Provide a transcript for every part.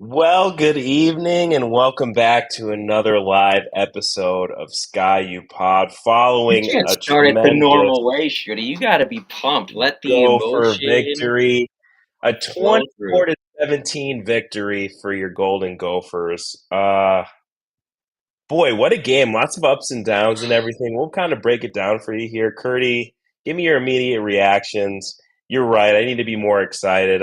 Well, good evening and welcome back to another live episode of Sky U Pod You following can't a start it the tremendous normal way, Shooty. You got to be pumped. Let the Gopher emotion victory, a flow 24 through. to 17 victory for your Golden Gophers. Boy, what a game. Lots of ups and downs and everything. We'll kind of break it down for you here. Curdy, give me your immediate reactions. You're right. I need to be more excited.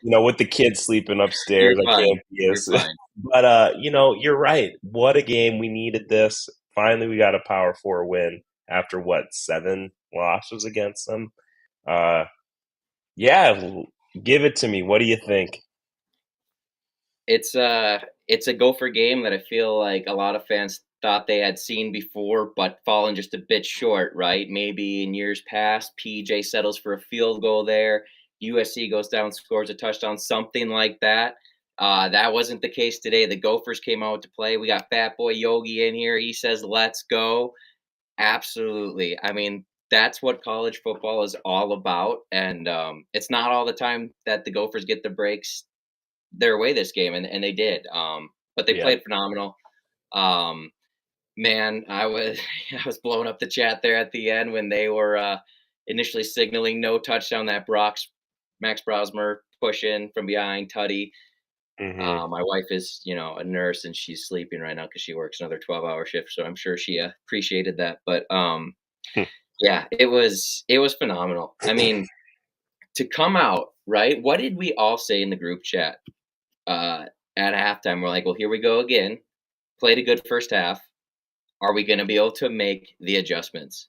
With the kids sleeping upstairs, You're I fine. can't be You're as. fine. But you're right. What a game! We needed this. Finally, we got a Power Four win after what 7 losses against them. Uh, yeah, give it to me. What do you think? It's a Gopher game that I feel like a lot of fans thought they had seen before, but fallen just a bit short. Right? Maybe in years past, PJ settles for a field goal there. USC goes down, scores a touchdown, something like that. That wasn't the case today. The Gophers came out to play. We got Fat Boy Yogi in here. He says, "Let's go." Absolutely. I mean, that's what college football is all about, and it's not all the time that the Gophers get the breaks their way this game, and they did. But they Yeah. played phenomenal. Um, man, I was I was blowing up the chat there at the end when they were initially signaling no touchdown. That Max Brosmer push in from behind Tutty. Hmm. My wife is, a nurse, and she's sleeping right now because she works another 12-hour shift. So I'm sure she appreciated that. But yeah, it was phenomenal. I mean, to come out, right? What did we all say in the group chat at halftime? We're like, well, here we go again. Played a good first half. Are we going to be able to make the adjustments?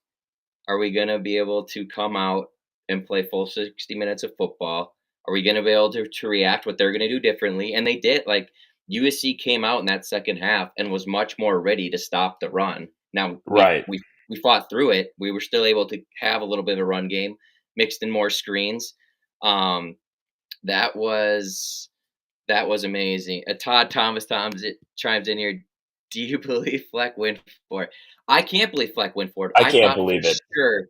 Are we going to be able to come out and play full 60 minutes of football? Are we going to be able to react what they're going to do differently? And they did. Like USC came out in that second half and was much more ready to stop the run. Now we Right. we we fought through it. We were still able to have a little bit of a run game, mixed in more screens. Um, that was that was amazing. Todd Thomas it chimes in here. Do you believe Fleck went for it? I can't believe Fleck went for it. I I can't thought for believe it. sure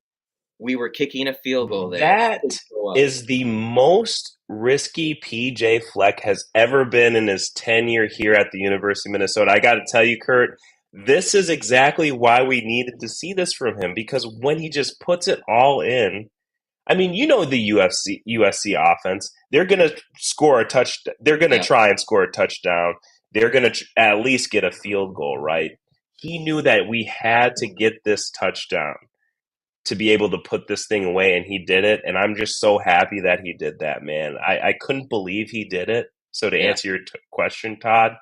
we were kicking a field goal there That to go up. is the most risky PJ Fleck has ever been in his tenure here at the University of Minnesota. I got to tell you, Kurt, this is exactly why we needed to see this from him because when he just puts it all in, I mean, the USC offense. They're going to score a touch. They're going to Yeah, try and score a touchdown. They're going to at least get a field goal, right? He knew that we had to get this touchdown to be able to put this thing away, and he did it. And I'm just so happy that he did that, man. I couldn't believe he did it. So to yeah, answer your question, Todd,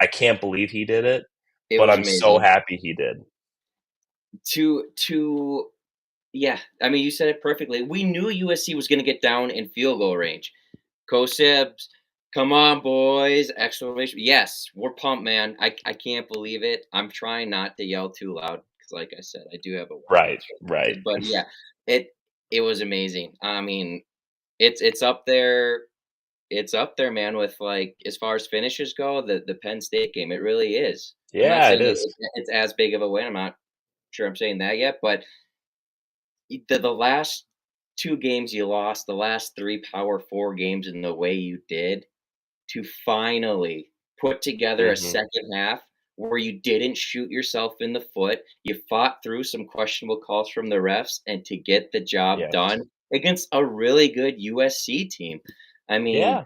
I can't believe he did it, it but was I'm so amazing. happy he did. To Yeah, I mean, you said it perfectly. We knew USC was going to get down in field goal range. Sibs, come on, boys! Exclamation! Yes, we're pumped, man. I can't believe it. I'm trying not to yell too loud because, like I said, I do have a wife. Right, right. But yeah, it it was amazing. I mean, it's up there. It's up there, man. With like as far as finishes go, the Penn State game, it really is. I'm not Yeah, it saying is. it's as big of a win. I'm not sure I'm saying that yet, but the last 2 games you lost, the last 3 Power 4 games in the way you did, to finally put together a Hmm. second half where you didn't shoot yourself in the foot, you fought through some questionable calls from the refs, and to get the job Yes. done against a really good USC team. I mean, Yeah.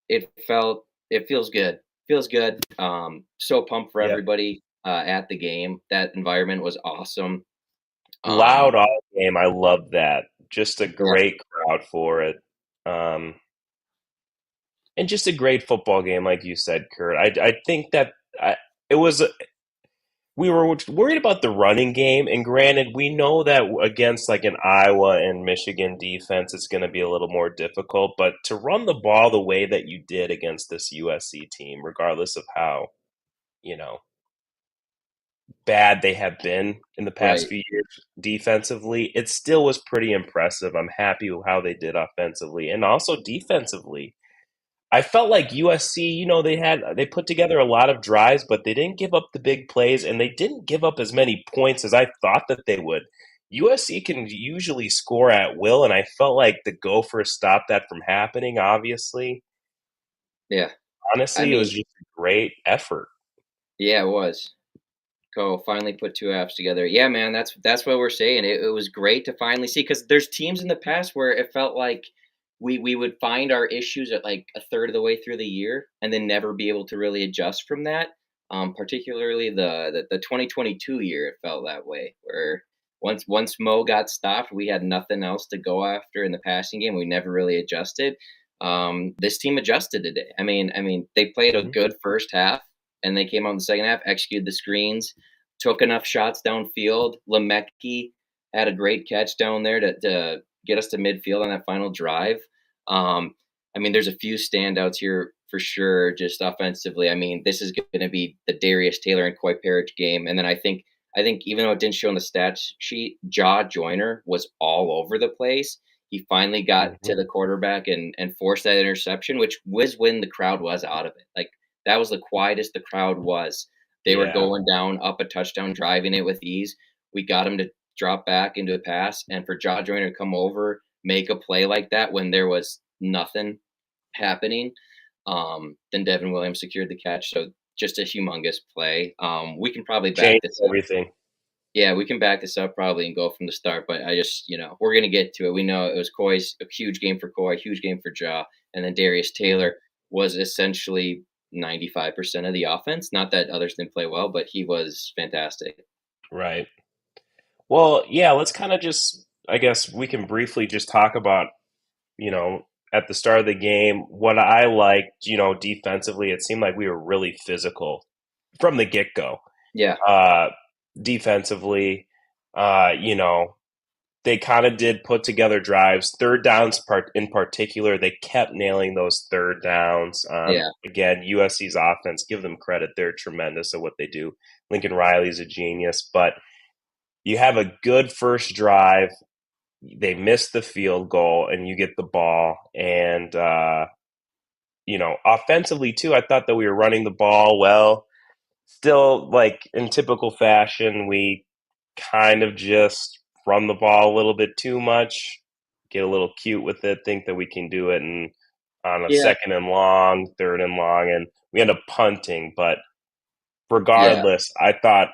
it feels good. Feels good. So pumped for Yep. everybody, at the game. That environment was awesome. Loud Um, all game. I love that. Just a yeah, great crowd for it. Um, and just a great football game, like you said, Kurt. I think that it was. We were worried about the running game, and granted, we know that against like an Iowa and Michigan defense, it's going to be a little more difficult. But to run the ball the way that you did against this USC team, regardless of how you know bad they have been in the past right. few years defensively, it still was pretty impressive. I'm happy with how they did offensively and also defensively. I felt like USC, they put together a lot of drives, but they didn't give up the big plays and they didn't give up as many points as I thought that they would. USC can usually score at will, and I felt like the Gophers stopped that from happening, obviously. Yeah. I Honestly, it was mean, just a great effort. yeah, it was. Go finally put 2 apps together. Yeah, man, that's what we're saying. It was great to finally see because there's teams in the past where it felt like we would find our issues at like a third of the way through the year and then never be able to really adjust from that. Particularly the 2022 year, it felt that way where once Mo got stopped, we had nothing else to go after in the passing game. We never really adjusted. This team adjusted today. I mean, they played a Mhm. good first half and they came out in the second half, executed the screens, took enough shots downfield. Lemecki had a great catch down there to get us to midfield on that final drive. Um, I mean, there's a few standouts here for sure, just offensively. I mean, this is going to be the Darius Taylor and Koi Parrish game, and then I think even though it didn't show on the stats sheet, Jaw Joyner was all over the place. He finally got Mhm. to the quarterback and forced that interception, which was when the crowd was out of it. Like that was the quietest the crowd was. They were Yeah. going down up a touchdown, driving it with ease. We got him to drop back into a pass, and for Jaw Joyner to come over, make a play like that when there was nothing happening, then Devin Williams secured the catch. So just a humongous play. We can probably back Changed this up. everything. Yeah, we can back this up probably and go from the start, but I just, we're gonna get to it. We know it was Koi's a huge game for Koi, huge game for Ja, and then Darius Mhm. Taylor was essentially 95% of the offense. Not that others didn't play well, but he was fantastic. Right. Well, yeah, let's kind of just, I guess we can briefly just talk about, you know, at the start of the game, what I liked, defensively, it seemed like we were really physical from the get go. Yeah, Uh, Defensively, you know, they kind of did put together drives. Third downs in particular, they kept nailing those third downs. yeah, Again, USC's offense, give them credit. They're tremendous at what they do. Lincoln Riley's a genius, but you have a good first drive. They miss the field goal, and you get the ball. And, offensively, too, I thought that we were running the ball well. Still, like in typical fashion, we kind of just run the ball a little bit too much, get a little cute with it, think that we can do it and on a yeah, second and long, third and long, and we end up punting. But yeah. regardless, I thought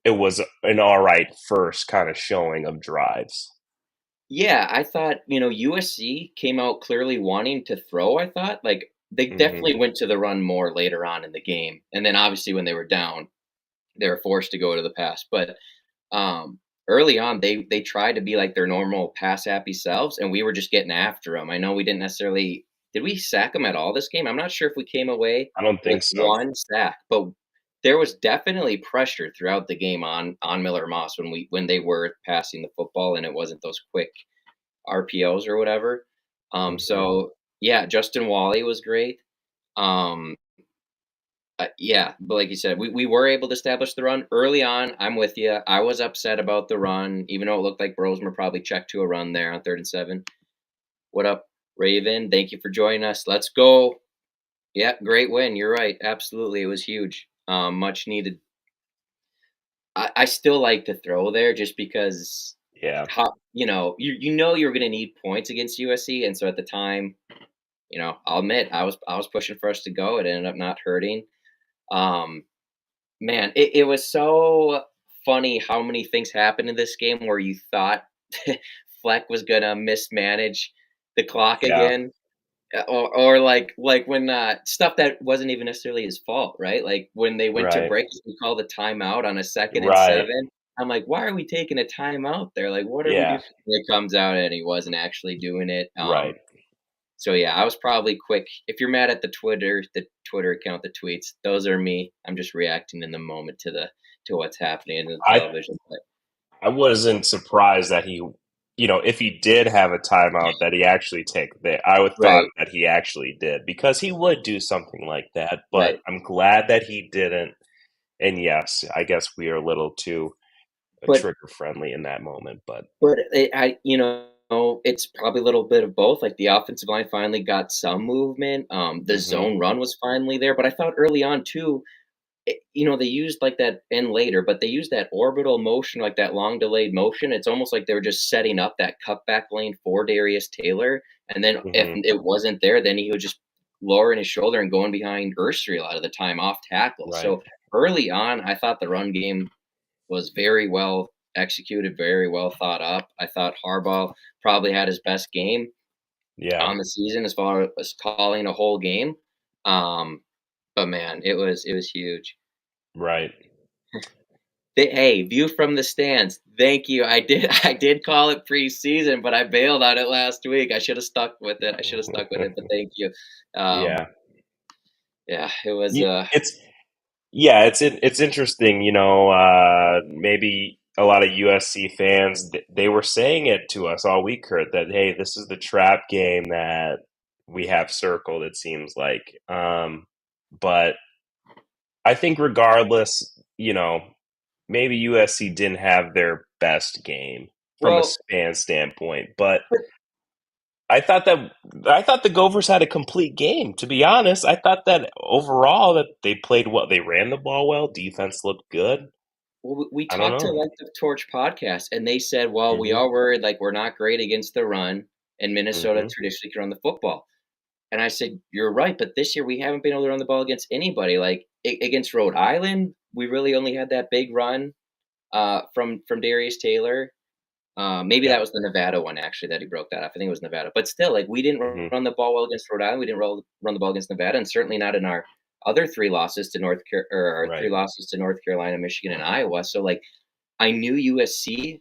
it was an all right first kind of showing of drives. Yeah, I thought, USC came out clearly wanting to throw, I thought. Like, they Hmm. definitely went to the run more later on in the game. And then obviously when they were down, they were forced to go to the pass. But early on, they tried to be like their normal pass happy selves, and we were just getting after them. I know we didn't necessarily did we sack them at all this game? I'm not sure if we came away I don't with think so. one sack, but there was definitely pressure throughout the game on Miller Moss when they were passing the football, and it wasn't those quick RPOs or whatever. Hmm. So yeah, Justin Wally was great. Um, yeah, but like you said, we were able to establish the run early on. I'm with you. I was upset about the run, even though it looked like Brosmer probably checked to a run there on 3rd and 7. What up, Raven? Thank you for joining us. Let's go. Yeah, great win. You're right. Absolutely, it was huge. Much needed. I still like to throw there just because Yeah. how you know you're going to need points against USC, and so at the time, I'll admit I was pushing for us to go. It ended up not hurting. Um, Man, it was so funny how many things happened in this game where you thought Fleck was gonna mismanage the clock Yeah. again, or like when stuff that wasn't even necessarily his fault, right? Like when they went to Right. break, we called a timeout on a 2nd and Right. 7. I'm like, why are we taking a timeout there? Like, what are we Yeah. doing? And it comes out and he wasn't actually doing it. Right. So yeah, I was probably quick. If you're mad at the Twitter account, the tweets, those are me. I'm just reacting in the moment to what's happening in the I television. But I wasn't surprised that he, if he did have a timeout, that he actually take that. I would thought right, that he actually did because he would do something like that. But right. I'm glad that he didn't. And yes, I guess we are a little too But trigger friendly in that moment. But it's probably a little bit of both. Like the offensive line finally got some movement. The hmm. zone run was finally there. But I thought early on too, they used like that and later, but they used that orbital motion, like that long delayed motion. It's almost like they were just setting up that cutback lane for Darius Taylor. And then if Hmm. it wasn't there, then he would just lowering his shoulder and going behind Ursery a lot of the time off tackle. Right. So early on, I thought the run game was very well executed, very well thought up. I thought Harbaugh probably had his best game Yeah. on the season as far as calling a whole game. Um, but man, it was huge. Right. Hey, view from the stands. Thank you. I did call it preseason, but I bailed on it last week. I should have stuck with it. I should have stuck with it, but thank you. Um, Yeah. yeah, it was It's it's interesting, maybe a lot of USC fans they were saying it to us all week, Kurt, that hey, this is the trap game that we have circled, it seems like. But I think regardless, maybe USC didn't have their best game from a well, fan standpoint, but but I thought that I thought the Gophers had a complete game. To be honest, I thought that overall that they played well. They ran the ball well. Defense looked good. well, we I don't talked to know. like the Torch podcast, and they said, well, we Hmm. all worried like we're not great against the run, and Minnesota Hmm. traditionally can run the football. And I said, you're right, but this year we haven't been able to run the ball against anybody. Like against Rhode Island, we really only had that big run from Darius Taylor. Maybe Yeah. that was the Nevada one actually that he broke that off. I think it was Nevada, but still, like we didn't Hmm. run the ball well against Rhode Island. We didn't run the ball against Nevada, and certainly not in our other three losses to our three Right. losses to North Carolina, Michigan, and Iowa. So like I knew USC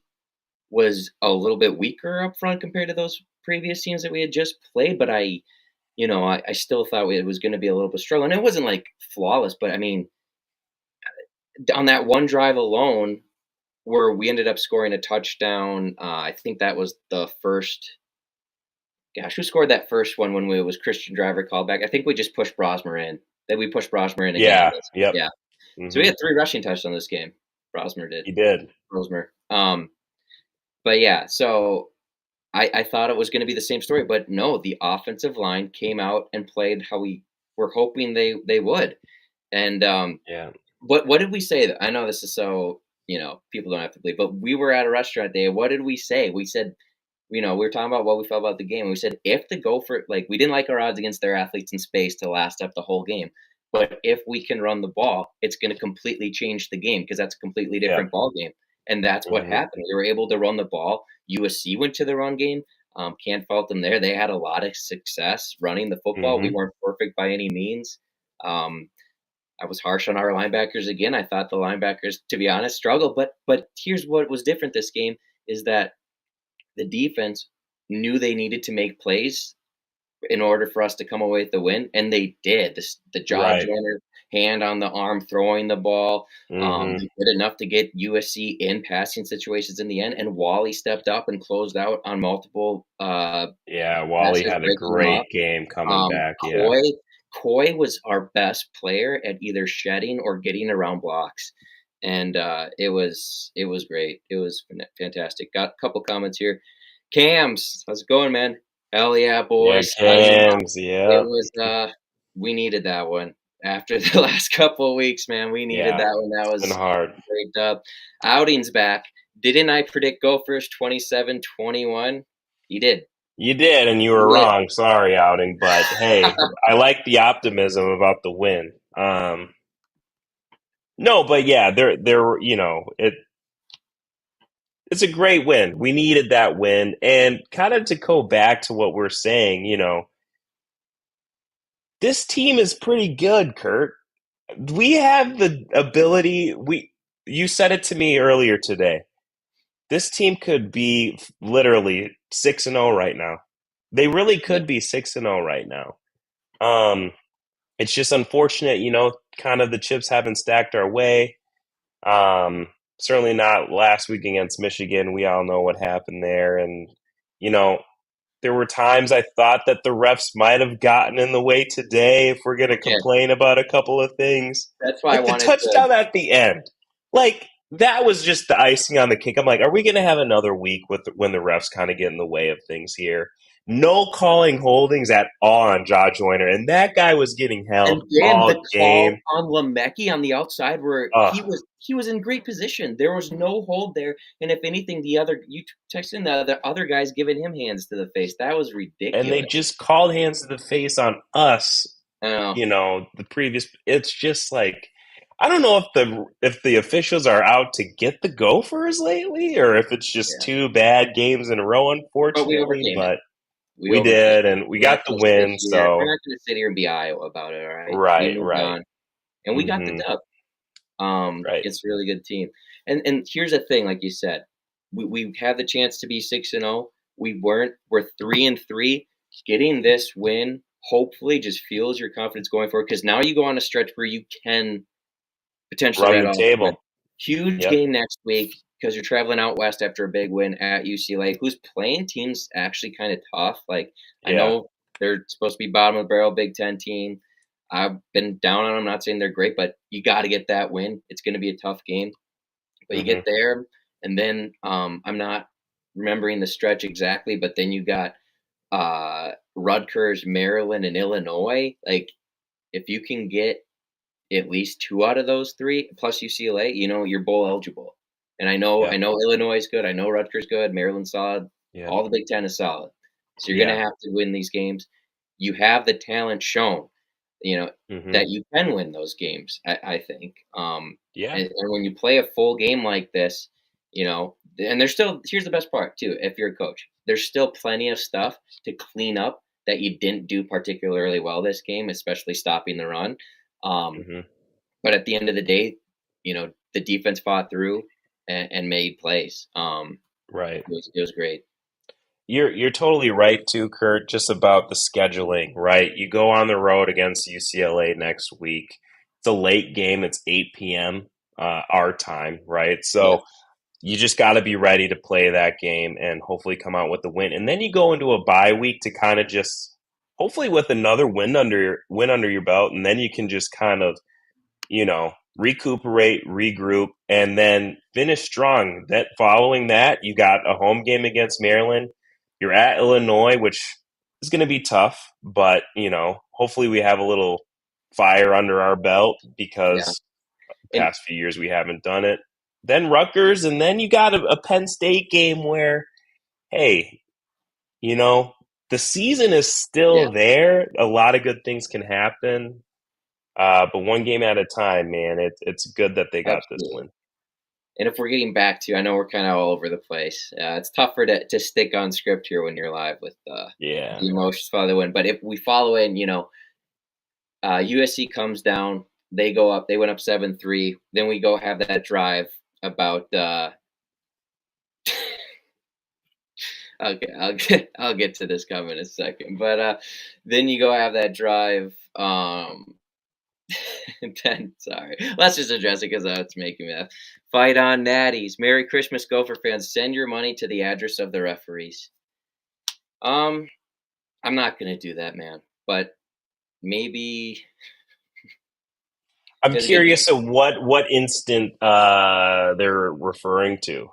was a little bit weaker up front compared to those previous teams that we had just played, but I still thought it was going to be a little bit struggle, and it wasn't like flawless, but I mean, on that one drive alone, where we ended up scoring a touchdown. I think that was the first. Gosh, who scored that first one when it was Christian Driver called back? I think we just pushed Brosmer in. That we pushed Brosmer in again. Yeah. Yep. Yeah. So we Hmm. had 3 rushing touchdowns this game. Brosmer did. He did. Brosmer. But yeah, so I thought it was going to be the same story, but no, the offensive line came out and played how we were hoping they would. And Yeah. what did we say? I know this is so people don't have to believe, but we were at a restaurant day. What did we say? We said, we were talking about what we felt about the game. We said if the Gopher like we didn't like our odds against their athletes in space to last up the whole game, but if we can run the ball, it's going to completely change the game because that's a completely Yeah. different ball game. And that's what Hmm. happened. We were able to run the ball. USC went to the run game. Can't fault them there. They had a lot of success running the football. We Hmm. weren't perfect by any means. Um, I was harsh on our linebackers again. I thought the linebackers, to be honest, struggled. But here's what was different this game is that the defense knew they needed to make plays in order for us to come away with the win, and they did. The jaw Right. joiner, hand on the arm, throwing the ball. Hmm. They did enough to get USC in passing situations in the end, and Wally stepped up and closed out on multiple Yeah. Wally passes, had a breaking them up. great game coming Um, back. Yeah. Coy Coy was our best player at either shedding or getting around blocks, and it was great. It was fantastic. Got a couple comments here. Cams, how's it going, man? Hell yeah, Yeah. boys! I mean, Cams. it Yeah. was we needed that one after the last couple of weeks, man. We needed Yeah. that one. That It's been was hard. a great dub. Outings back. Didn't I predict Gophers 27-21? You did. You did, and you were You did. wrong. Sorry, outing, but hey, I like the optimism about the win. No, but yeah, there, it's a great win. We needed that win, and kind of to go back to what we're saying, this team is pretty good, Kurt. We have the ability. You said it to me earlier today. This team could be literally 6-0 right now. They really Yeah. could be 6-0 right now. It's just unfortunate, kind of the chips haven't stacked our way. Certainly not last week against Michigan. We all know what happened there. And, you know, there were times I thought that the refs might have gotten in the way today if we're going to Yeah. complain about a couple of things. That's why I Like the wanted to. touchdown at the end. Like, that was just the icing on the cake. I'm like, are we going to have another week when the refs kind of get in the way of things here? No calling holdings at all on Jaw Joyner, and that guy was getting And held then all the game. call on Lemecki on the outside where Ugh, he was in great position. There was no hold there, and if anything, you texting the other guys giving him hands to the face. That was And they ridiculous. just called hands to the face on us. I know. The previous. It's just like I don't know if the officials are out to get the Gophers lately, or if it's just Yeah, two bad games in a row, but we unfortunately. overcame it. But We we overcame did, it. and we got the win. We're So not gonna sit here and be Iowa about it. All right, we right, moved right, on, and we got the hmm dub. right, It's a really good team. And here's the thing, like you said, we had the chance to be 6-0. We weren't. We're 3-3. Getting this win hopefully just fuels your confidence going forward because now you go on a stretch where you can potentially run write the off a win. table. Huge Yep. game next week because you're traveling out west after a big win at UCLA, who's playing teams actually kind of tough. Like I Yeah. know they're supposed to be bottom of the barrel Big Ten team. I've been down on them. Not saying they're great, but you got to get that win. It's going to be a tough game, but you hmm get there, and then I'm not remembering the stretch exactly, but then you got Rutgers, Maryland, and Illinois. Like if you can get at least 2 out of those 3 plus UCLA, you're bowl eligible. And I Yep. know Illinois is good. I know Rutgers good. Maryland's solid. Yep. All the Big Ten is solid. So you're Yeah. gonna have to win these games. You have the talent shown, you know, hmm that you can win those games. I think. Yeah. And when you play a full game like this, and there's still here's the best part too. If you're a coach, there's still plenty of stuff to clean up that you didn't do particularly well this game, especially stopping the run. Um, hmm but at the end of the day, the defense fought through and made plays. Right. It was great. You're totally right too, Kurt, just about the scheduling, right? You go on the road against UCLA next week. It's a late game, it's 8 p.m. Our time, right? Yeah, So you just got to be ready to play that game and hopefully come out with the win. And then you go into a bye week to kind of just hopefully with another win under your belt, and then you can just kind of recuperate, regroup, and then finish strong. That following that, you got a home game against Maryland. You're at Illinois, which is going to be tough, but hopefully we have a little fire under our belt yeah, because and past few years we haven't done it. Then Rutgers, and then you got a Penn State game where, hey, you know, the season is yeah, still there. A lot of good things can happen. But one game at a time, man. It's good that they got this absolutely. win. And if we're getting back to, I know we're kind of all over the place. It's tougher to stick on script here when you're live with Yeah. the emotions follow the win. But if we follow in, USC comes down, they go up, they went up 7-3. Then we go have that drive about okay, I'll get to this comment in a second. But then you go have that drive. Then sorry, let's just address it because it's making me laugh. Fight on, Natties. Merry Christmas, Gopher fans. Send your money to the address of the referees. Um, I'm not gonna do that, man. But maybe I'm it was a good game. curious of what instant they're referring to.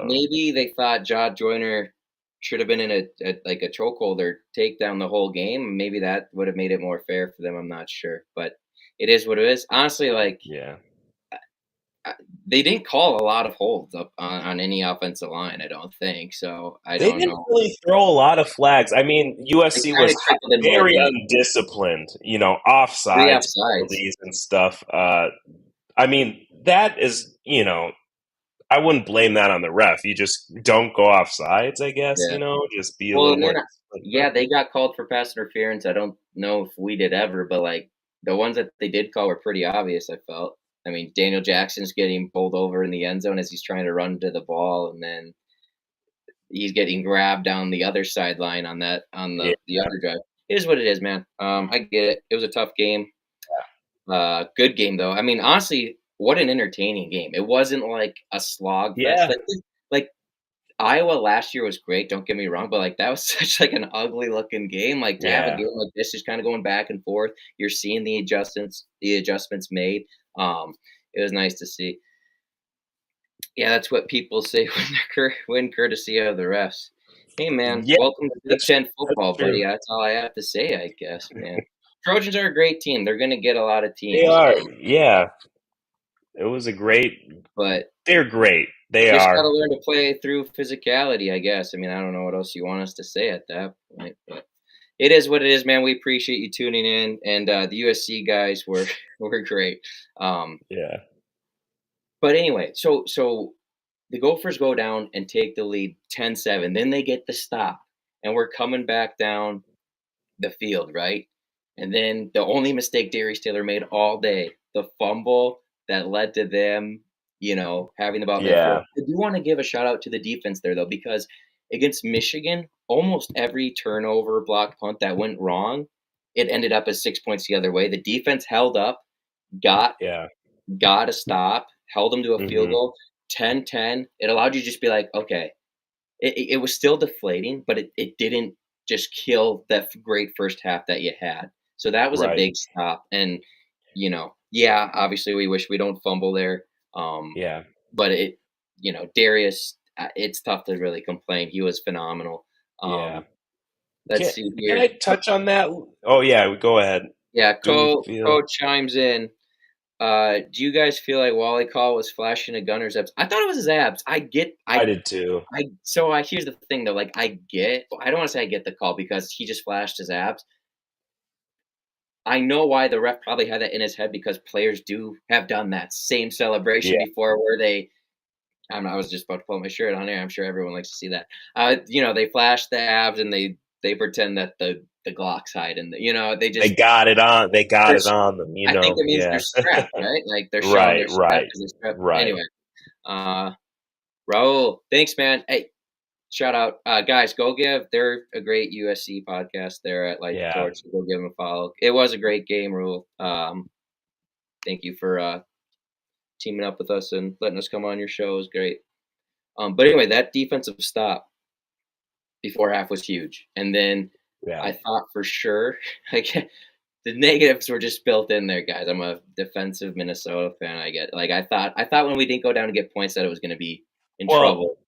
Maybe they thought Jod Joyner should have been in like a chokehold or take down the whole game. Maybe that would have made it more fair for them. I'm not sure, but it is what it is. Honestly, like Yeah. uh, they didn't call a lot of holds up on any offensive line. I don't think so. I They don't didn't know. really throw a lot of flags. I mean, They USC kind was of trickled in more very than undisciplined, three offsides offsides. penalties and stuff. I mean, that is, I wouldn't blame that on the ref. You just don't go off sides, I guess, Yeah. just be a Well, little and more then disciplined. yeah, they got called for pass interference. I don't know if we did ever, but like the ones that they did call were pretty obvious. I felt. I mean, Daniel Jackson's getting pulled over in the end zone as he's trying to run to the ball, and then he's getting grabbed down the other sideline on Yeah. the other drive. It is what it is, man. I get it. It was a tough game. Good game though. I mean, honestly, what an entertaining game. It wasn't like a slog fest. Yeah. Like Iowa last year was great, don't get me wrong, but, like, that was such, like, an ugly looking game, like, to have a Yeah. game like this just kinda going back and forth, you're seeing the adjustments made, it was nice to see. Yeah, that's what people say when they're win courtesy of the refs. Hey, man, Yeah. welcome to Big Ten That's football, true. buddy, that's all I have to say, I guess, man. Trojans are a great team, they're gonna get a lot of They teams, are. Yeah. It was a great. But They're great. They just got to are. learn to play through physicality, I guess. I mean, I don't know what else you want us to say at that point, but it is what it is, man. We appreciate you tuning in, and the USC guys were were great. Um, Yeah. but anyway, so the Gophers go down and take the lead 10-7. Then they get the stop, and we're coming back down the field, right? And then the only mistake Darius Taylor made all day, the fumble that led to them, having the ball midfield. Yeah. I do want to give a shout out to the defense there, though, because against Michigan, almost every turnover, block, punt that went wrong, it ended up as 6 points the other way. The defense held up, got Yeah. got a stop, held them to a field Hmm. goal, 10-10. It allowed you to just be like, okay, it was still deflating, but it didn't just kill that great first half that you had. So that was a Right. big stop. And, yeah, obviously we wish we don't fumble there. Yeah. But Darius, it's tough to really complain. He was phenomenal. Yeah. Um, let's Can see can I here. touch on that? Oh yeah, go ahead. Yeah, Do we Co feel? chimes in. Do you guys feel like Wally Call was flashing a Gunner's abs? I thought it was his abs. I did too. Here's the thing though, like I don't want to say I get the call because he just flashed his abs. I know why the ref probably had that in his head because players do have done that same celebration Yeah. before where I was just about to pull my shirt on there. I'm sure everyone likes to see that. They flash the abs and they pretend that the Glock's hiding. They They just got it on. They got they're, it on them. I think it means they're Yeah. strapped, right? Like they're showing Right. they're strapped Right. because they're strapped. Right. Anyway, uh, Raul, thanks, man. Hey, shout out, guys. Go give. They're a great USC podcast there at Light the Yeah. Torch. So go give them a follow. It was a great game, Rule. Thank you for teaming up with us and letting us come on your show. It was great. But anyway, that defensive stop before half was huge, and then Yeah. I thought for sure, like the negatives were just built in there, guys. I'm a defensive Minnesota fan. I thought when we didn't go down to get points that it was going to be in Well, trouble.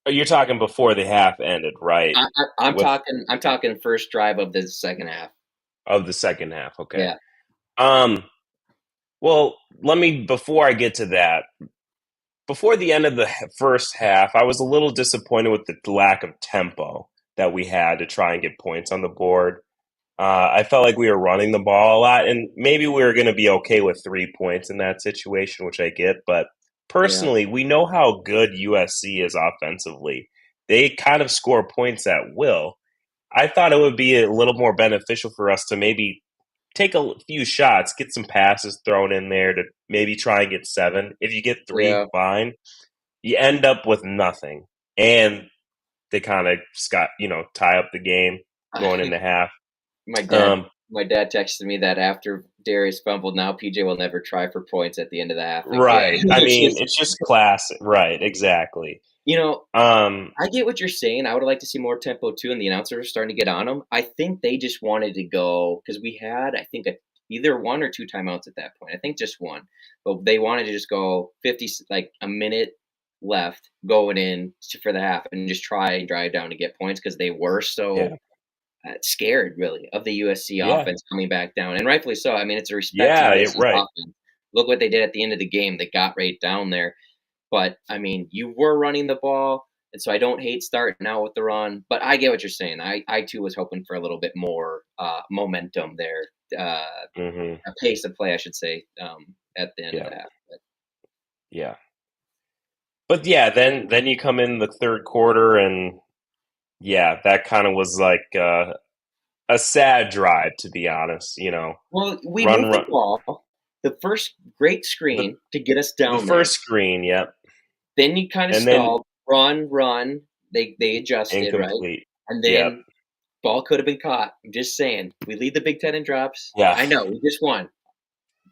you're talking before the half ended, right? I'm With talking first drive of the second half. of the second half. Okay. Yeah, Um. Well, let me before I get to that. Before the end of the first half, I was a little disappointed with the lack of tempo that we had to try and get points on the board. I felt like we were running the ball a lot, and maybe we were going to be okay with 3 points in that situation, which I get. But yeah, personally, we know how good USC is offensively. They kind of score points at will. I thought it would be a little more beneficial for us to maybe take a few shots, get some passes thrown in there to maybe try and get 7. If you get 3, yeah. fine. You end up with nothing. And they kind of tie up the game going into half. my dad, Um, my dad texted me that after Darius fumbled, now PJ will never try for points at the end of the half again. right. I mean, it's just classic. Right. Exactly. You know, Um, I get what you're saying. I would like to see more tempo too, and the announcers are starting to get on them. I think they just wanted to go because we had, I think, either one or two timeouts at that point. I think just one, but they wanted to just go 50, like a minute left going in for the half, and just try and drive down to get points because they were so yeah. scared, really, of the USC Yeah. offense coming back down, and rightfully so. I mean, it's a respect to Yeah. USC's Right. offense. Look what they did at the end of the game. They got right down there. But I mean, you were running the ball, and so I don't hate starting out with the run. But I get what you're saying. I too was hoping for a little bit more momentum there, Hmm. a pace of play, I should say, at the end of Yeah. the half. But Yeah. But yeah, then you come in the third quarter, and yeah, that kind of was like a sad drive, to be honest. well, we Run, moved the run. ball, the first great The screen to get us the down there. first screen, yep, Then you kind of and then stalled, run. They adjusted right, incomplete. and Yep. then ball could have been caught. I'm just saying, we lead the Big Ten in drops. Yeah. I know we just won.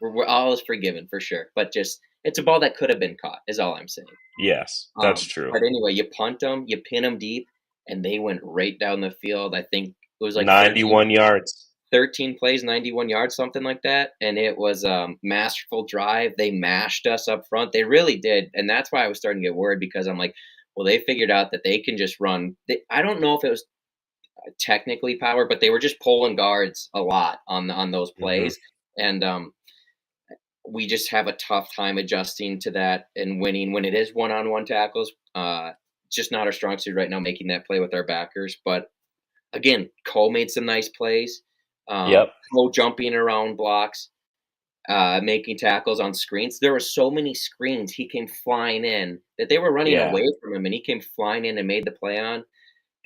We're all is forgiven for sure, but just it's a ball that could have been caught. Is all I'm saying. Yes, that's true. But anyway, you punt them, you pin them deep, and they went right down the field. I think it was like 91 yards. 13 plays, 91 yards, something like that. And it was masterful drive. They mashed us up front. They really did. And that's why I was starting to get worried because I'm like, well, they figured out that they can just run. I don't know if it was technically power, but they were just pulling guards a lot on those Hmm. plays. And we just have a tough time adjusting to that and winning when it is one-on-one tackles. Just not our strong suit right now, making that play with our backers. But again, Cole made some nice plays. Yep. Cole jumping around blocks, making tackles on screens. There were so many screens he came flying in that they were running Yeah. away from him, and he came flying in and made the play on.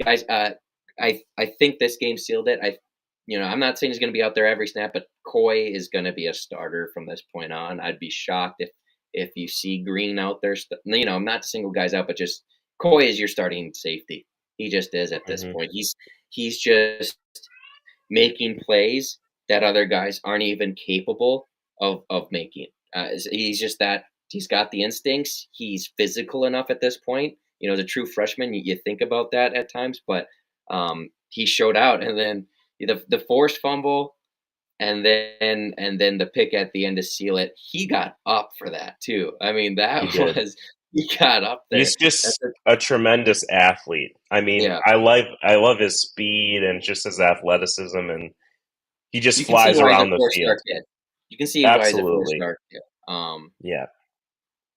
Guys, I think this game sealed it. I'm not saying he's going to be out there every snap, but Coy is going to be a starter from this point on. I'd be shocked if you see Green out there. Not to single guys out, but just Coy is your starting safety. He just is at this Hmm. point. He's just making plays that other guys aren't even capable of making. He's just that he's got the instincts. He's physical enough at this point. As a true freshman, you think about that at times, but he showed out. And then the forced fumble, and then the pick at the end to seal it. He got up for that too. I mean, He that did. was he got up there. He's That's just a tremendous athlete. I mean, yeah. I love his speed and just his athleticism, and he just You can see flies why he's a around the four-star field. kid. You can see why he's a Absolutely. four-star kid. Yeah.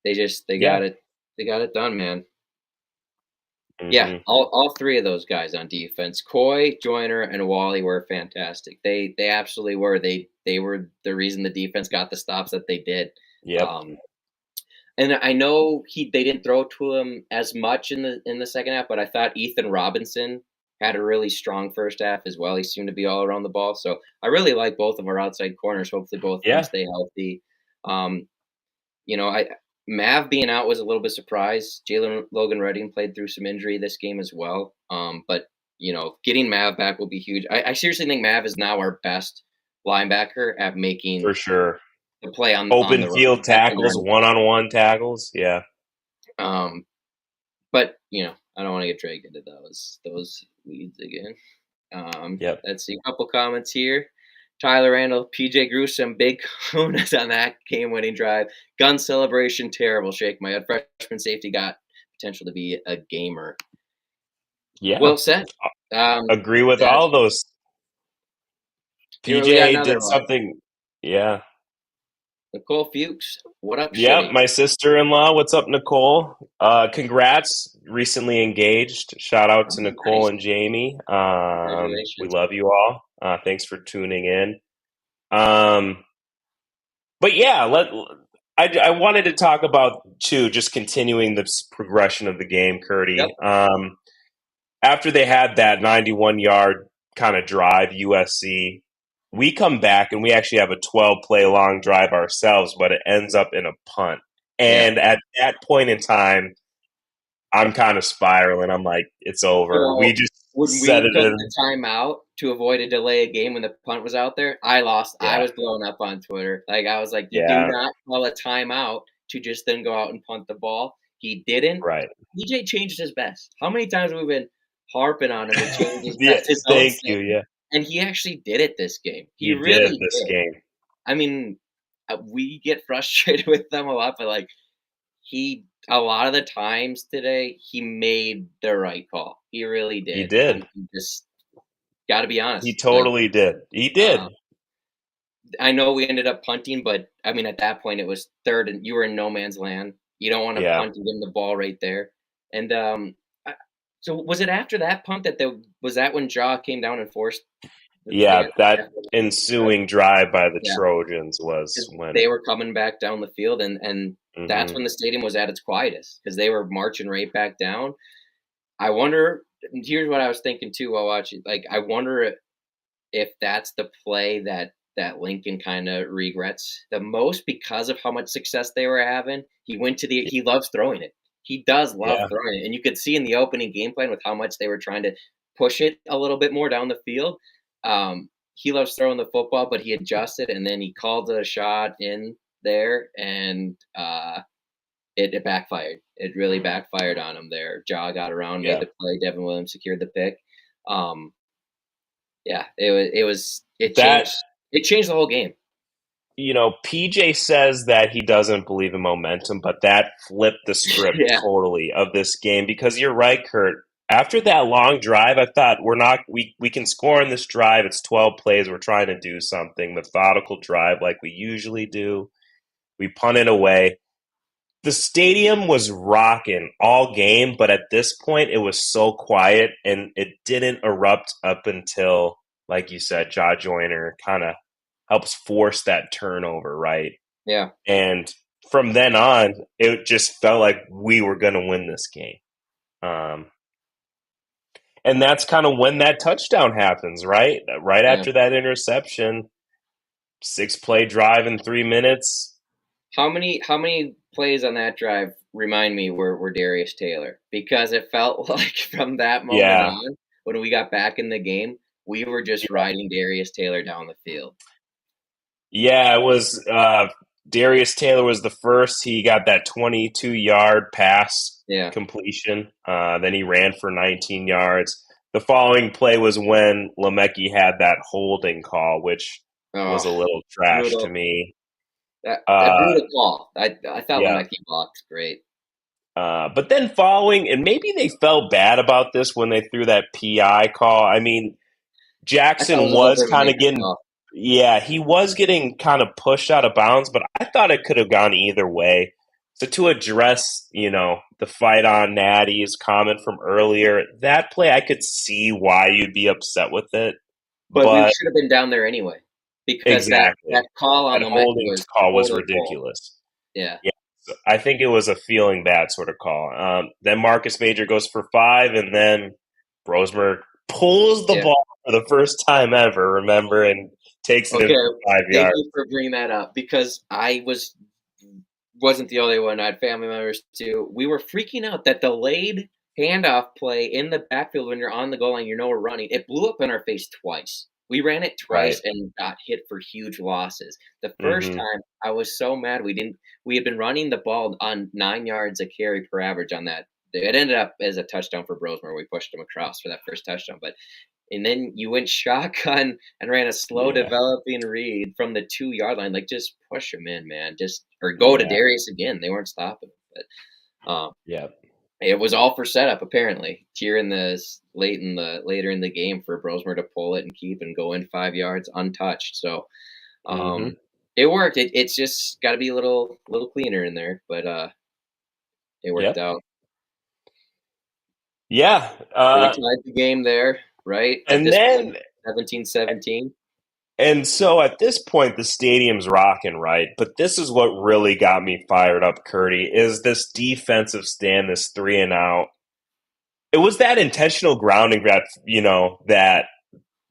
They Yeah. got it. They got it done, man. Yeah, Hmm. all three of those guys on defense, Coy, Joyner, and Wally were fantastic. They absolutely were. They were the reason the defense got the stops that they did. Yep. Um, and I know they didn't throw to him as much in the second half, but I thought Ethan Robinson had a really strong first half as well. He seemed to be all around the ball. So I really like both of our outside corners. Hopefully both of them Yeah. stay healthy. Um, I Mav being out was a little bit surprised. Jalen Logan Redding played through some injury this game as well. But getting Mav back will be huge. I seriously think Mav is now our best linebacker at making For sure. the play on Open the run field at the tackles, run. one-on-one tackles. Yeah. Um, but I don't want to get dragged into those weeds again. Yep. Let's see a couple comments here. Tyler Randall, PJ Gruesome, big kudos on that game-winning drive. Gun celebration, terrible. Shake my head. Freshman safety got potential to be a gamer. Yeah. Well said. Agree with That's all those. here. We got PJ another did one. something. Yeah. Nicole Fuchs. What up, Yep. Shitty? My sister-in-law. What's up, Nicole? Congrats. Recently engaged. Shout out to Oh, Nicole nice. and Jamie. We Congratulations. love you all. Thanks for tuning in. Um, but yeah, I wanted to talk about too, just continuing this progression of the game, Yep. Curdy. After they had that 91-yard kind of drive, USC, we come back and we actually have a 12-play long drive ourselves, but it ends up in a punt. Yeah. And at that point in time, I'm kind of spiraling. I'm like, it's over. We So just when set we it took in. the timeout to avoid a delay of game when the punt was out there, I lost. I Yeah, was blown up on Twitter. Like I was like, you do yeah, not call a timeout to just then go out and punt the ball. He didn't. right. DJ changed his best. How many times have we been harping on him to change his Yeah, best, his own thank you. thing? Yeah, And he actually did it this game. He you did really this did. game. I mean, we get frustrated with them a lot, but like he a lot of the times today, he made the right call. He really He did. did. I'm just gotta be He honest. Like, totally did. He did. um, I know we ended up punting, but I mean, at that point, it was third, and you were in no man's land. You don't want to Yeah. punt and give him the ball right there. And so, was it after that punt that was that when Jaw came down and forced the Yeah, that after that? ensuing drive by the Yeah, Trojans was because they when. were coming back down the field, and that's Hmm. when the stadium was at its quietest because they were marching right back down. I wonder. Here's what I was thinking too while watching. Like, I wonder if that's the play that Lincoln kind of regrets the most because of how much success they were having. He loves throwing it. He does love Yeah, throwing it, and you could see in the opening game plan with how much they were trying to push it a little bit more down the field. He loves throwing the football, but he adjusted, and then he called a shot in there, and it backfired. It really backfired on him there. Jaw got around, made yeah. the play. Devin Williams secured the pick. Um, yeah, it That, changed the whole game. PJ says that he doesn't believe in momentum, but that flipped the script Yeah, totally of this game because you're right, Kurt. After that long drive, I thought we can score in this drive. It's 12 plays. We're trying to do something methodical drive like we usually do. We punted away. The stadium was rocking all game, but at this point, it was so quiet, and it didn't erupt up until, like you said, Jaw Joyner kind of helps force that turnover, right? Yeah. And from then on, it just felt like we were going to win this game. Um, and that's kind of when that touchdown happens, right? Right Yeah. after that interception, 6 play drive in 3 minutes. How many plays on that drive remind me were Darius Taylor? Because it felt like from that moment Yeah. on, when we got back in the game, we were just riding Darius Taylor down the field. Yeah, it was Darius Taylor was the first. He got that 22-yard pass Yeah. completion. Then he ran for 19 yards. The following play was when Lemecki had that holding call, which was Oh, a little trash to brutal. me. That Uh, brutal call. I thought yeah. Lemecki blocked great. But then following, and maybe they felt bad about this when they threw that PI call. I mean, I thought it Jackson was a little was bit of a kind of negative getting, call. yeah, he was getting kind of pushed out of bounds, but I thought it could have gone either way. So to address, the fight on Natty's comment from earlier, that play, I could see why you'd be upset with it. But we But should have been down there anyway, because that exactly, call on that Lemecki holding was call was total bull. ridiculous. Yeah. Yeah, so I think it was a feeling bad sort of call. Then Marcus Major goes for 5, and then Brosmer pulls the Yeah. ball for the first time ever, remember, and takes it in Okay. for 5 yards. Thank you for bringing that up, because I wasn't the only one. I had family members too. We were freaking out that delayed handoff play in the backfield when you're on the goal line, we're running. It blew up in our face twice. We ran it Right. twice and got hit for huge losses. The first Mm-hmm. time I was so mad we had been running the ball on 9 yards a carry per average on that. It ended up as a touchdown for Brosmer. We pushed him across for that first touchdown. But and then you went shotgun and ran a slow Yeah. developing read from the 2 yard line. Like, just push him in, man. Just or go to Yeah. Darius again. They weren't stopping him. But Yeah. it was all for setup apparently. Here in the later in the game for Brosmer to pull it and keep and go in 5 yards untouched. So Mm-hmm. um, it worked. It's just got to be a little cleaner in there, but it worked Yep. out. Yeah. So we tied the game there, right? At And this point, then 17-17. and so at this point the stadium's rocking, right? But this is what really got me fired up, Curdy, is this defensive stand, this 3-and-out. It was that intentional grounding grab, that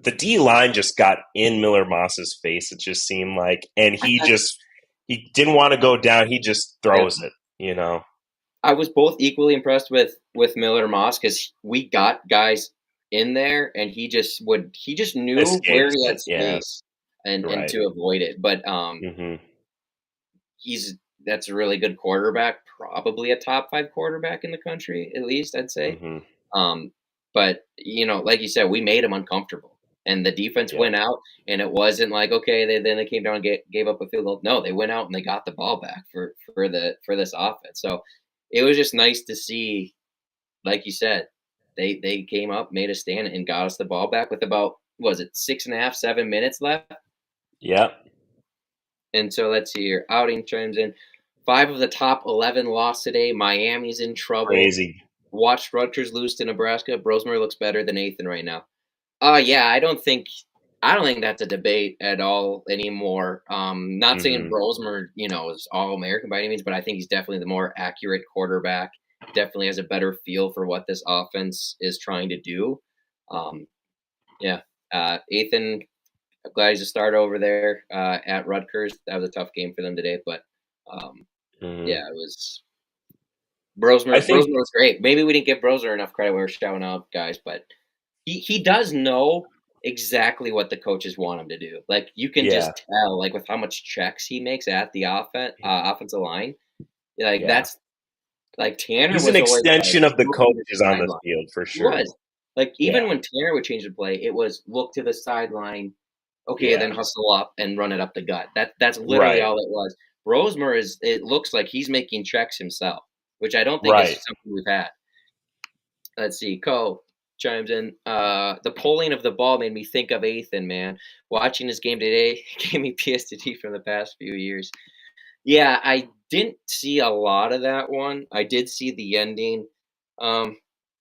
the D line just got in Miller Moss's face, it just seemed like, and I he thought, just he didn't want to go down, he just yeah. throws it. I was both equally impressed with Miller Moss, because we got guys in there and he just knew where Escapes he it. had Yeah. space and Right. to avoid it. But Mm-hmm. he's that's a really good quarterback, probably a top 5 quarterback in the country, at least I'd say. Mm-hmm. Um, but like you said, we made him uncomfortable, and the defense Yep. went out, and it wasn't like, okay, then they came down and gave up a field goal. No, they went out and they got the ball back for this offense. So it was just nice to see, like you said, they came up, made a stand, and got us the ball back with about, was it 6.5, 7 minutes left? Yep. And so let's see here. Outing chimes in. 5 of the top 11 lost today. Miami's in trouble. Crazy. Watched Rutgers lose to Nebraska. Brosmer looks better than Nathan right now. Yeah, I don't think that's a debate at all anymore. Not saying Mm-hmm. Brosmer, is all American by any means, but I think he's definitely the more accurate quarterback. Definitely has a better feel for what this offense is trying to do. Um, yeah, Ethan, I'm glad he's a starter over there at Rutgers. That was a tough game for them today, but Mm-hmm. yeah, it was. I Brosmer think, was great. Maybe we didn't give Brosmer enough credit. We were shouting out guys, but he does know exactly what the coaches want him to do. Like, you can yeah. just tell, like, with how much checks he makes at the offensive line. Like, Yeah. that's like Tanner He's an was always like extension of the looking to the coaches on the sideline. field for He sure. was like, even Yeah. when Tanner would change the play, it was look to the sideline, okay, Yeah. then hustle up and run it up the gut. That's literally Right. all it was. Brosmer is. It looks like he's making checks himself, which I don't think is Right. something we've had. Let's see. Co chimes in. The pulling of the ball made me think of Ethan, man. Watching this game today gave me PTSD from the past few years. Yeah, I didn't see a lot of that one. I did see the ending. Um,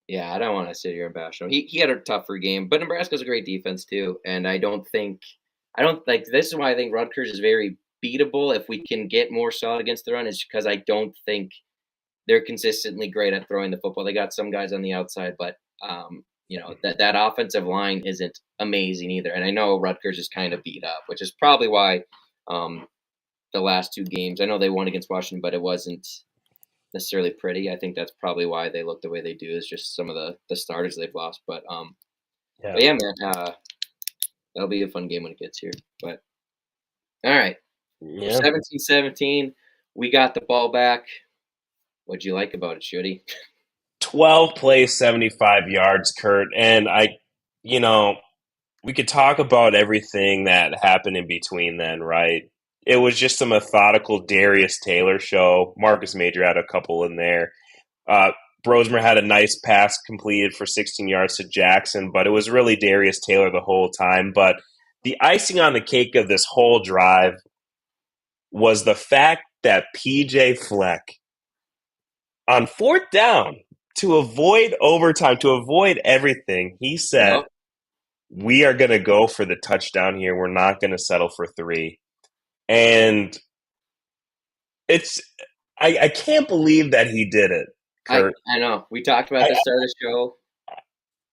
yeah, I don't want to sit here and bash him. He had a tougher game, but Nebraska's a great defense too. And I don't like this is why I think Rutgers is very beatable if we can get more solid against the run. Is because I don't think they're consistently great at throwing the football. They got some guys on the outside, but that offensive line isn't amazing either. And I know Rutgers is kind of beat up, which is probably why um, the last two games. I know they won against Washington, but it wasn't necessarily pretty. I think that's probably why they look the way they do. Is just some of the starters they've lost. But Yeah. yeah, man, that'll be a fun game when it gets here. But all right, so Yeah. 17-17, we got the ball back. What'd you like about it, Shooty? 12 plays, 75 yards, Kurt. And you know, we could talk about everything that happened in between then, right? It was just a methodical Darius Taylor show. Marcus Major had a couple in there. Uh, Brosmer had a nice pass completed for 16 yards to Jackson, but it was really Darius Taylor the whole time. But the icing on the cake of this whole drive was the fact that PJ Fleck, on fourth down, to avoid overtime, to avoid everything, he said, Yep. we are going to go for the touchdown here. We're not going to settle for three. And it's, I can't believe that he did it, I Kurt. I know. We talked about I, the start of the show.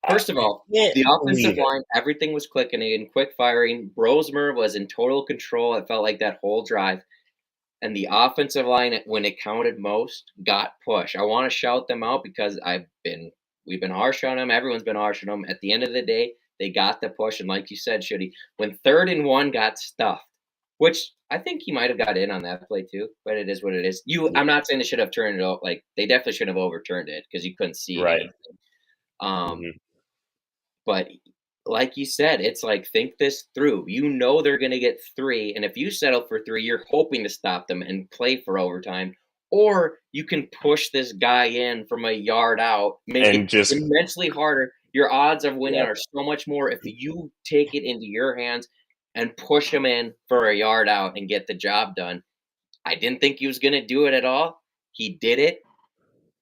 I, First of I all, can't the offensive believe it. line, everything was clicking and quick firing. Brosmer was in total control. It felt like that whole drive. And the offensive line, when it counted most, got push. I want to shout them out because we've been harsh on them. Everyone's been harsh on them. At the end of the day, they got the push. And like you said, Shitty, when 3rd and 1 got stuffed, which I think he might have got in on that play too, but it is what it is. I'm not saying they should have turned it out. Like they definitely should have overturned it because you couldn't see Right. anything. Um, Hmm. but like you said, it's like think this through. You know they're going to get three, and if you settle for three, you're hoping to stop them and play for overtime. Or you can push this guy in from a yard out, make it And just, immensely harder. Your odds of winning yeah, are so much more if you take it into your hands and push him in for a yard out and get the job done. I didn't think he was going to do it at all. He did it.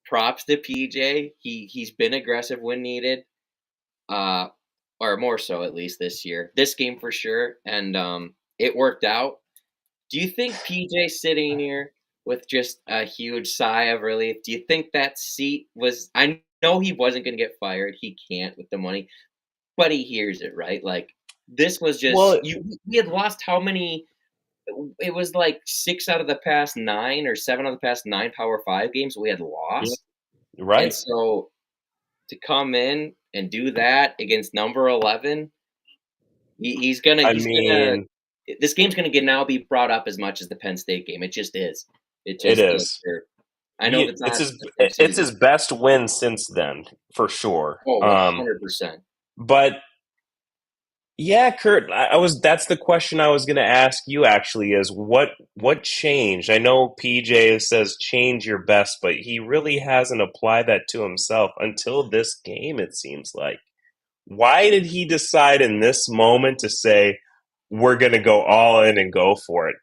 Props to PJ. He's been aggressive when needed. Uh, or more so at least this year. This game for sure, and it worked out. Do you think PJ sitting here with just a huge sigh of relief? Do you think that seat was? I know he wasn't going to get fired. He can't with the money, but he hears it right. Like this was just well, you. We had lost how many? It was like 6 out of the past 9 or 7 out of the past 9 Power Five games we had yeah, lost, and right. so to come in and do that against number 11, I he's gonna mean, this game's gonna get now be brought up as much as the Penn State game. It just is. It it just is. is. I know it's It's not his the first it's season. his best win since then, for sure. Oh, 100%. But yeah, Kurt, I was that's the question I was going to ask you actually is what changed? I know PJ says change your best, but he really hasn't applied that to himself until this game, it seems like. Why did he decide in this moment to say we're going to go all in and go for it?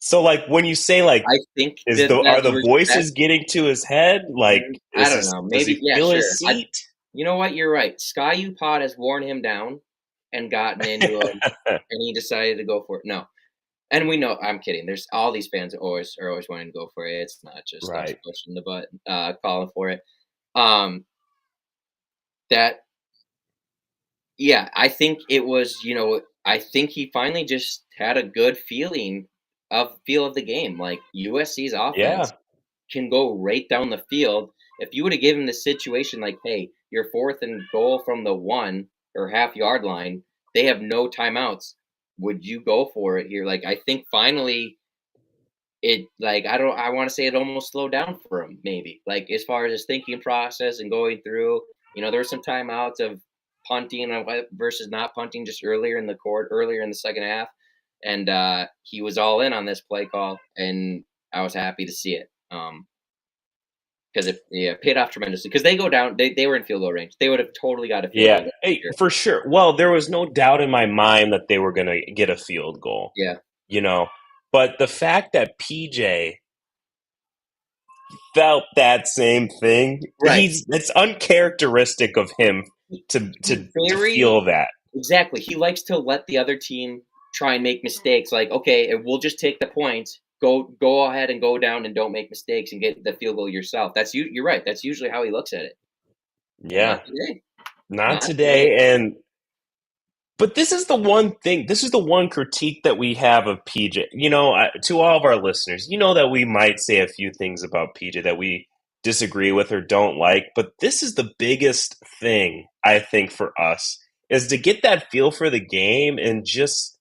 So like when you say like I think is that the are the that voices getting to his head? Like I is don't his know. does Maybe he yeah, feel sure. his seat? You know what? You're right. Sky U Pod has worn him down and gotten into him, and he decided to go for it. No, and we know. I'm kidding. There's all these fans are always wanting to go for it. It's not just us Right. pushing the button, calling for it. Um, that Yeah, I think it was, I think he finally just had a good feel of the game. Like USC's offense Yeah. can go right down the field. If you would have given the situation like, hey, you're 4th and goal from the 1 or half-yard line, they have no timeouts. Would you go for it here? Like I think finally I want to say it almost slowed down for him, maybe. Like as far as his thinking process and going through, there were some timeouts of punting versus not punting just earlier in the second half, and he was all in on this play call, and I was happy to see it. Because it paid off tremendously. Because they go down, they were in field goal range. They would have totally got a field Yeah, goal. hey, Sure. for sure. Well, there was no doubt in my mind that they were going to get a field goal. Yeah, You know, But the fact that PJ felt that same thing, Right. it's uncharacteristic of him He to very feel that. exactly. He likes to let the other team try and make mistakes. Like, okay, we'll just take the points. Go ahead and go down and don't make mistakes and get the field goal yourself. That's you. You're right. That's usually how he looks at it. Yeah, Not today. not Not today. today. And but this is the one thing. This is the one critique that we have of PJ. To all of our listeners, that we might say a few things about PJ that we disagree with or don't like. But this is the biggest thing I think for us is to get that feel for the game and just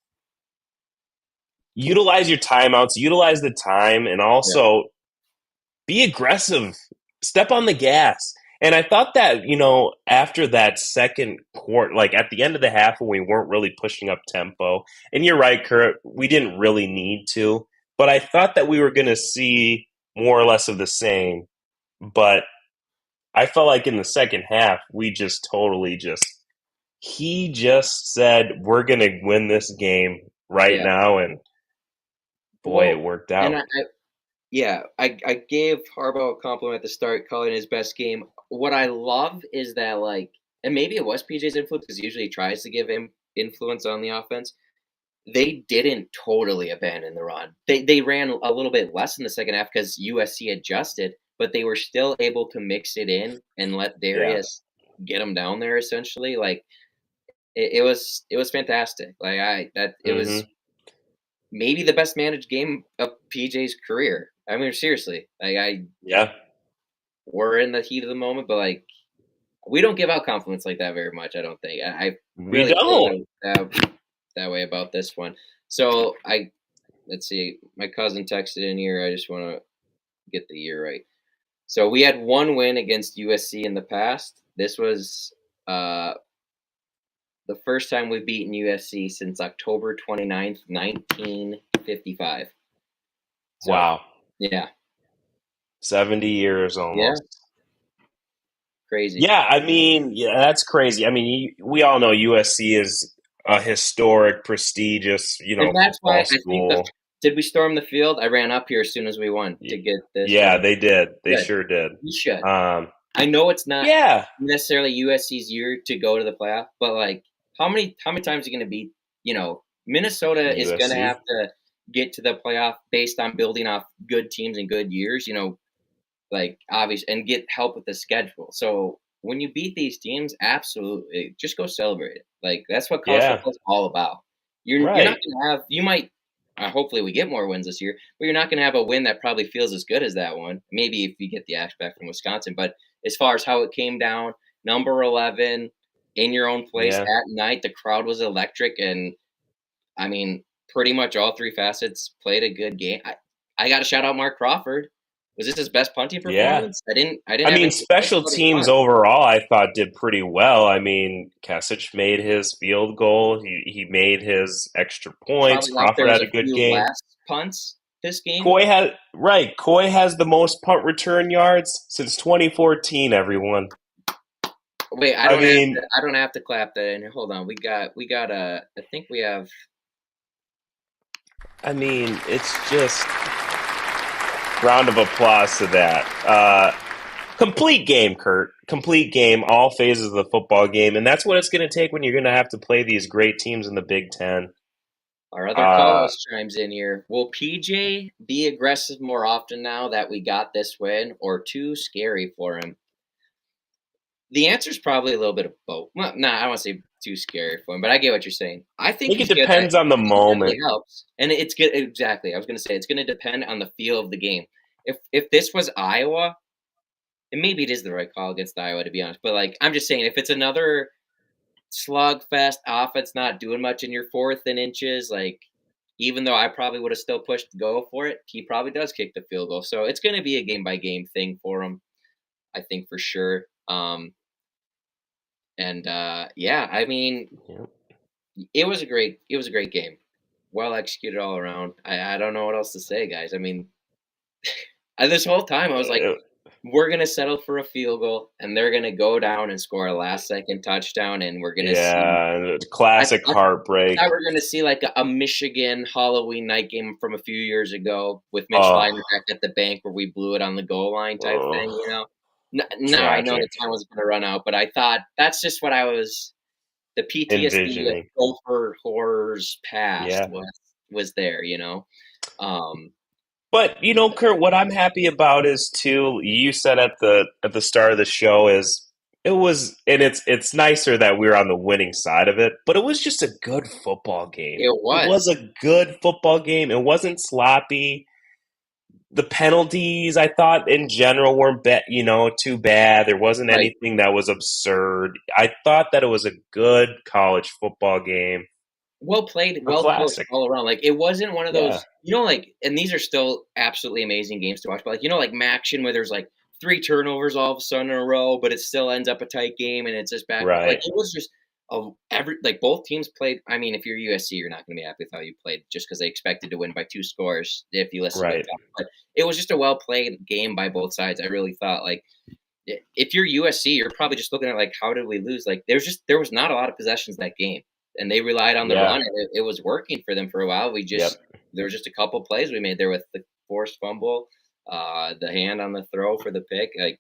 utilize your timeouts, utilize the time, and Yeah. also be aggressive, step on the gas. And I thought that, after that second quarter, like at the end of the half when we weren't really pushing up tempo, and you're right, Kurt, we didn't really need to, but I thought that we were going to see more or less of the same. But I felt like in the second half, we just totally he just said, we're going to win this game right Yeah. now. And boy, it Well, worked and out. I gave Harbaugh a compliment at the start, calling it his best game. What I love is that, like, and maybe it was PJ's influence because usually he tries to give him influence on the offense. They didn't totally abandon the run. They ran a little bit less in the second half because USC adjusted, but they were still able to mix it in and let Yeah. Darius get them down there. Essentially, like it was fantastic. Like I that it Hmm. was maybe the best managed game of PJ's career. I mean, seriously, like Yeah. we're in the heat of the moment, but like we don't give out compliments like that very much. I don't think. I We really don't. feel that way about this one. So let's see. My cousin texted in here. I just want to get the year right. So we had one win against USC in the past. This was uh, the first time we've beaten USC since October 29th, 1955. So Wow. yeah, 70 years yeah, almost. crazy. Yeah, I mean, yeah, that's crazy. I mean, we all know USC is a historic, prestigious, And that's why football I think the school. did we storm the field? I ran up here as soon as we won to Y- get this Yeah, win. they did. They Good. sure did. We should. Um, I know it's not yeah, necessarily USC's year to go to the playoff, but like how many times are you going to beat? Minnesota is going to have USC. to get to the playoff based on building off good teams and good years. Like obvious and get help with the schedule. So when you beat these teams, absolutely just go celebrate it. Like that's what college Yeah, football is all about. You're not right. gonna have you might hopefully we get more wins this year, but you're not gonna have a win that probably feels as good as that one. Maybe if you get the axe back from Wisconsin. But as far as how it came down, number 11 in your own place Yeah, at night, the crowd was electric and I mean, pretty much all three facets played a good game. I got to shout out Mark Crawford. Was this his best punting yeah. performance? I didn't I have mean, any complaints special about his teams punt. overall, I thought did pretty well. I mean, Kesich made his field goal. He made his extra points. Probably like there Crawford was had a a good few game. last punts this game. Coy has right. Coy has the most punt return yards since 2014. Everyone. Wait, I mean, I don't have to clap that in. Hold on, we got I think we have. it's just round of applause to that. Complete game, Kurt. Complete game. All phases of the football game, and that's what it's going to take when you're going to have to play these great teams in the Big Ten. Our other Uh, co-host chimes in here. Will PJ be aggressive more often now that we got this win, or too scary for him? The answer is probably a little bit of both. Well, nah, I don't want to say too scary for him, but I get what you're saying. I I think think it he's good. I depends on the think it definitely moment. helps, and it's good. Exactly, I was going to say it's going to depend on the feel of the game. If this was Iowa, and maybe it is the right call against Iowa to be honest, but like I'm just saying, if it's another slugfest offense not doing much in your fourth and inches, like even though I probably would have still pushed to go for it, he probably does kick the field goal. So it's going to be a game by game thing for him, I think for sure. And yeah, I mean, Yep. it was a great game, well executed all around. I don't know what else to say, guys. I mean, this whole time I was like, we're gonna settle for a field goal, and they're gonna go down and score a last-second touchdown, and we're gonna see. Yeah, I, classic I, I heartbreak. thought we were gonna see like a Michigan Halloween night game from a few years ago with Mitch Oh, Leiner back at the bank where we blew it on the goal line type thing. oh, No, I know the tragic. time was gonna run out, but I thought that's just what I was. The PTSD of Envisioning. Gopher horrors past Yeah. was there. Um, But Kurt, what I'm happy about is too. You said at the start of the show is it was, and it's nicer that we were on the winning side of it. But it was just a good football game. it It was was a good football game. It wasn't sloppy. The penalties I thought in general weren't too bad. There wasn't right. anything that was absurd. I thought that it was a good college football game, Well played, a well coached classic. all around. Like it wasn't one of Yeah, those, and these are still absolutely amazing games to watch. But like Maction where there's like three turnovers all of a sudden in a row, but it still ends up a tight game and it's just back. Like right. it was just every like both teams played. I mean, if you're USC, you're not going to be happy with how you played just because they expected to win by 2 scores. If you listen to their Right. talk, but it was just a well played game by both sides. I really thought like if you're USC, you're probably just looking at like how did we lose? Like there was not a lot of possessions that game, and they relied on the Yeah. run. And it was working for them for a while. Yep. There was just a couple plays we made there with the forced fumble, the hand on the throw for the pick. Like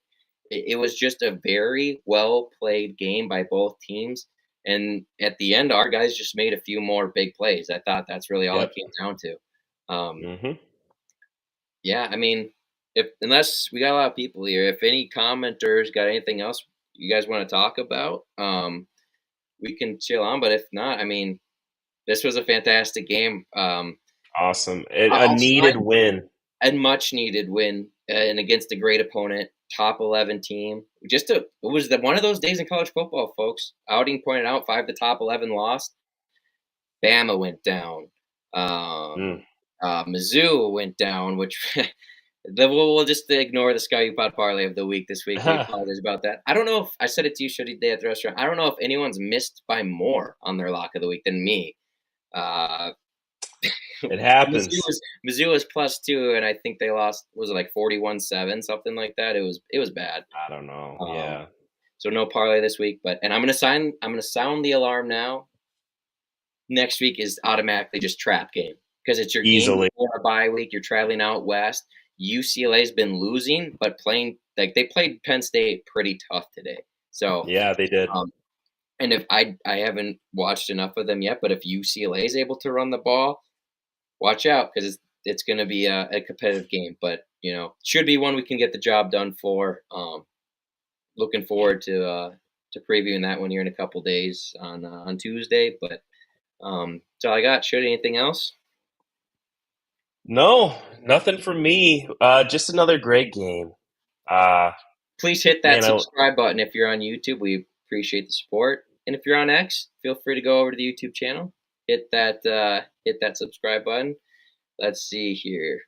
it was just a very well played game by both teams. And at the end, our guys just made a few more big plays. I thought that's really all it Yep. came down to. Um, Hmm. yeah, I mean, if unless we got a lot of people here, if any commenters got anything else you guys want to talk about, we can chill on. But if not, I mean, this was a fantastic game. Awesome. A I'll needed sign win. a much needed win and against a great opponent, top 11 team. It was one of those days in college football, folks. Outing pointed out 5 of the top 11 lost. Bama went down. Mm. Mizzou went down, which we'll just ignore the Sky U Pod parlay of the week this week. We apologize about that. I don't know if I said it to you, Shuddy, Day at the restaurant. I don't know if anyone's missed by more on their lock of the week than me. Uh, It Mizzou happens. was Mizzou was +2, and I think they lost. Was it like 41-7, something like that? It was bad. I don't know. Um, Yeah. so no parlay this week, and I'm gonna sound the alarm now. Next week is automatically just trap game because it's your game Easily. before a bye week. You're traveling out west. UCLA's been losing, but playing like they played Penn State pretty tough today. So, Yeah, they did. um, and if I haven't watched enough of them yet, but if UCLA is able to run the ball, watch out because it's going to be a competitive game. But should be one we can get the job done for. Looking forward to previewing that one here in a couple days on Tuesday. But that's all I got. Should anything else? No, nothing from me. Just another great game. Uh, Please hit that man, subscribe button if you're on YouTube. We appreciate the support. And if you're on X, feel free to go over to the YouTube channel. Hit that subscribe button. Let's see here.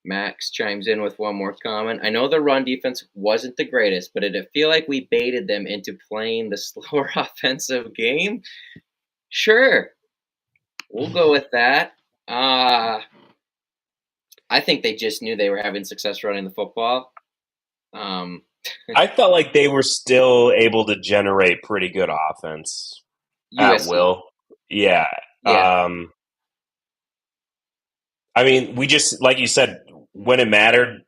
Max chimes in with one more comment. I know the run defense wasn't the greatest, but did it feel like we baited them into playing the slower offensive game? Sure. We'll go with that. I think they just knew they were having success running the football. I felt like they were still able to generate pretty good offense at USC. will. Yeah. Yeah. I mean, we just, like you said, when it mattered,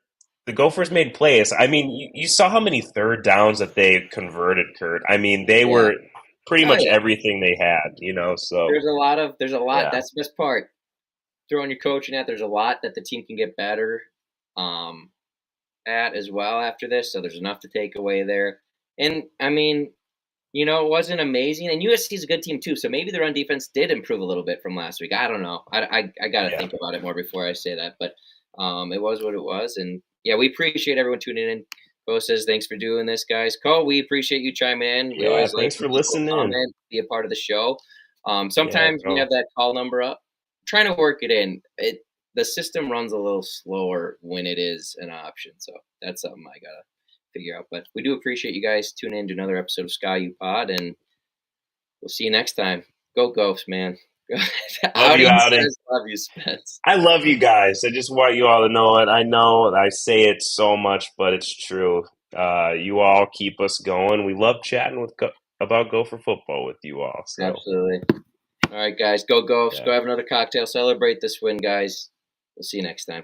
the Gophers made plays. I mean, you saw how many third downs that they converted, Kurt. I mean, they Yeah. were pretty Oh much yeah. everything they had, so There's a lot. yeah. That's the best part. Throwing your coaching at, there's a lot that the team can get better um, at as well after this. So there's enough to take away there. And I mean, it wasn't amazing. And USC is a good team too. So maybe the run defense did improve a little bit from last week. I don't know. I got to Yeah. think about it more before I say that. But it was what it was. And yeah, we appreciate everyone tuning in. Bo says, thanks for doing this, guys. Cole, we appreciate you chiming in. We Yeah, always like thanks when for people listening. comment, be a part of the show. Yeah, Sometimes we have that call number up. Trying to work it in. The system runs a little slower when it is an option. So that's something I got to figure out. But we do appreciate you guys tuning in to another episode of Sky U Pod, and we'll see you next time. Go Gophs, man. Love you, Outing Outing. says love you, Spence. I love you guys. I just want you all to know it. I know I say it so much, but it's true. You all keep us going. We love chatting about Gopher football with you all. So, Absolutely. All right, guys, go Gophers. yeah. Go have another cocktail. Celebrate this win, guys. We'll see you next time.